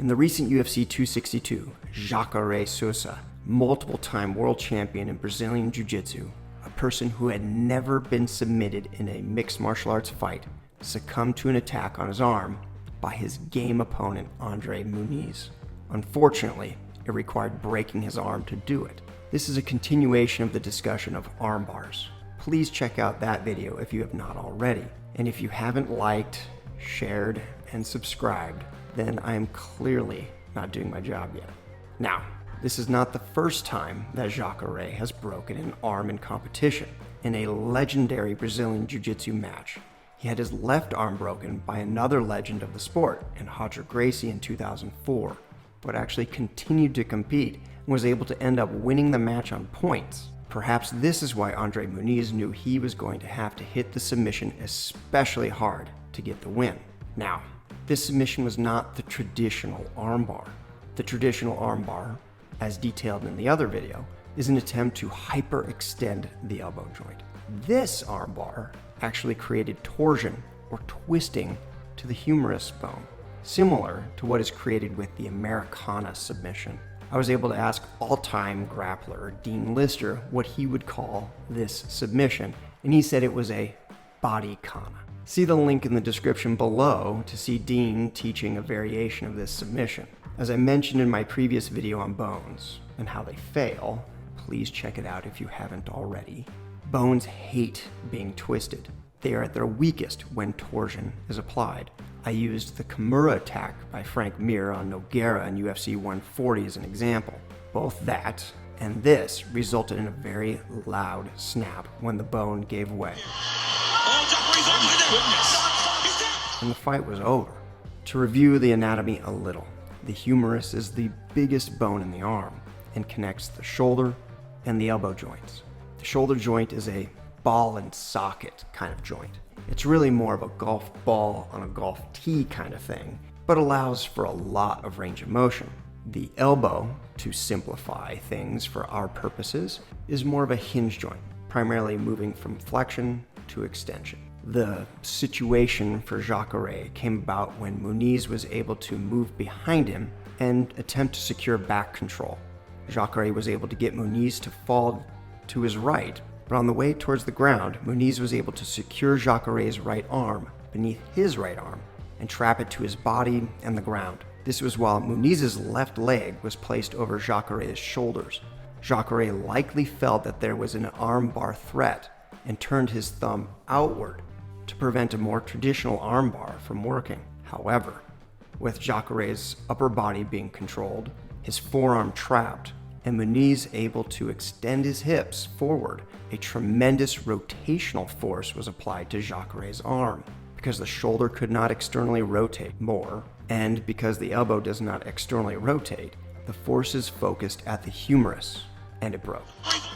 In the recent UFC 262, Jacare Souza, multiple-time world champion in Brazilian Jiu Jitsu, a person who had never been submitted in a mixed martial arts fight, succumbed to an attack on his arm by his game opponent Andre Muniz. Unfortunately, it required breaking his arm to do it. This is a continuation of the discussion of arm bars. Please check out that video if you have not already. And if you haven't liked, shared, and subscribed, then I am clearly not doing my job yet. Now, this is not the first time that Jacare has broken an arm in competition. In a legendary Brazilian Jiu Jitsu match, he had his left arm broken by another legend of the sport in Andre Muniz in 2004, but actually continued to compete and was able to end up winning the match on points. Perhaps this is why Andre Muniz knew he was going to have to hit the submission especially hard to get the win. Now, this submission was not the traditional armbar. The traditional armbar, as detailed in the other video, is an attempt to hyperextend the elbow joint. This armbar actually created torsion or twisting to the humerus bone, similar to what is created with the Americana submission. I was able to ask all-time grappler Dean Lister what he would call this submission, and he said it was a Bodycana. See the link in the description below to see Dean teaching a variation of this submission. As I mentioned in my previous video on bones and how they fail, please check it out if you haven't already. Bones hate being twisted. They are at their weakest when torsion is applied. I used the Kimura attack by Frank Mir on Nogueira in UFC 140 as an example. Both that and this resulted in a very loud snap when the bone gave way. And the fight was over. To review the anatomy a little, the humerus is the biggest bone in the arm and connects the shoulder and the elbow joints. The shoulder joint is a ball and socket kind of joint. It's really more of a golf ball on a golf tee kind of thing, but allows for a lot of range of motion. The elbow, to simplify things for our purposes, is more of a hinge joint, primarily moving from flexion to extension. The situation for Jacare came about when Muniz was able to move behind him and attempt to secure back control. Jacare was able to get Muniz to fall to his right, but on the way towards the ground, Muniz was able to secure Jacare's right arm beneath his right arm and trap it to his body and the ground. This was while Muniz's left leg was placed over Jacare's shoulders. Jacare likely felt that there was an armbar threat and turned his thumb outward to prevent a more traditional armbar from working. However, with Jacare's upper body being controlled, his forearm trapped, and Muniz able to extend his hips forward, a tremendous rotational force was applied to Jacare's arm. Because the shoulder could not externally rotate more, and because the elbow does not externally rotate, the forces focused at the humerus, and it broke.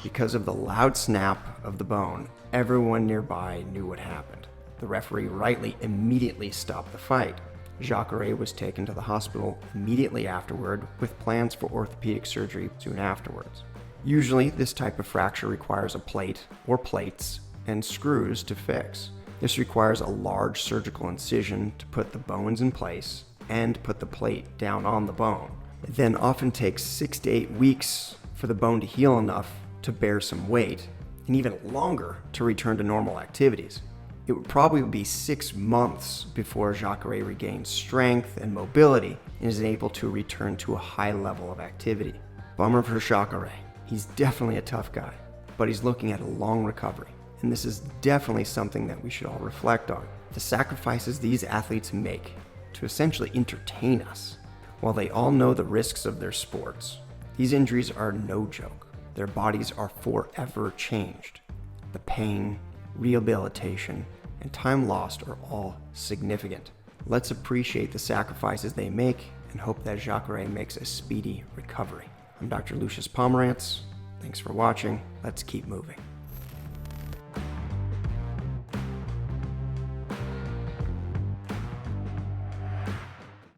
Because of the loud snap of the bone, everyone nearby knew what happened. The referee rightly immediately stopped the fight. Jacare was taken to the hospital immediately afterward with plans for orthopedic surgery soon afterwards. Usually, this type of fracture requires a plate or plates and screws to fix. This requires a large surgical incision to put the bones in place and put the plate down on the bone. It then often takes 6 to 8 weeks for the bone to heal enough to bear some weight, and even longer to return to normal activities. It would probably be 6 months before Jacare regains strength and mobility and is able to return to a high level of activity. Bummer for Jacare. He's definitely a tough guy, but he's looking at a long recovery, and this is definitely something that we should all reflect on. The sacrifices these athletes make to essentially entertain us, while they all know the risks of their sports. These injuries are no joke. Their bodies are forever changed. The pain, rehabilitation, and time lost are all significant. Let's appreciate the sacrifices they make and hope that Jacare makes a speedy recovery. I'm Dr. Lucius Pomerantz. Thanks for watching. Let's keep moving.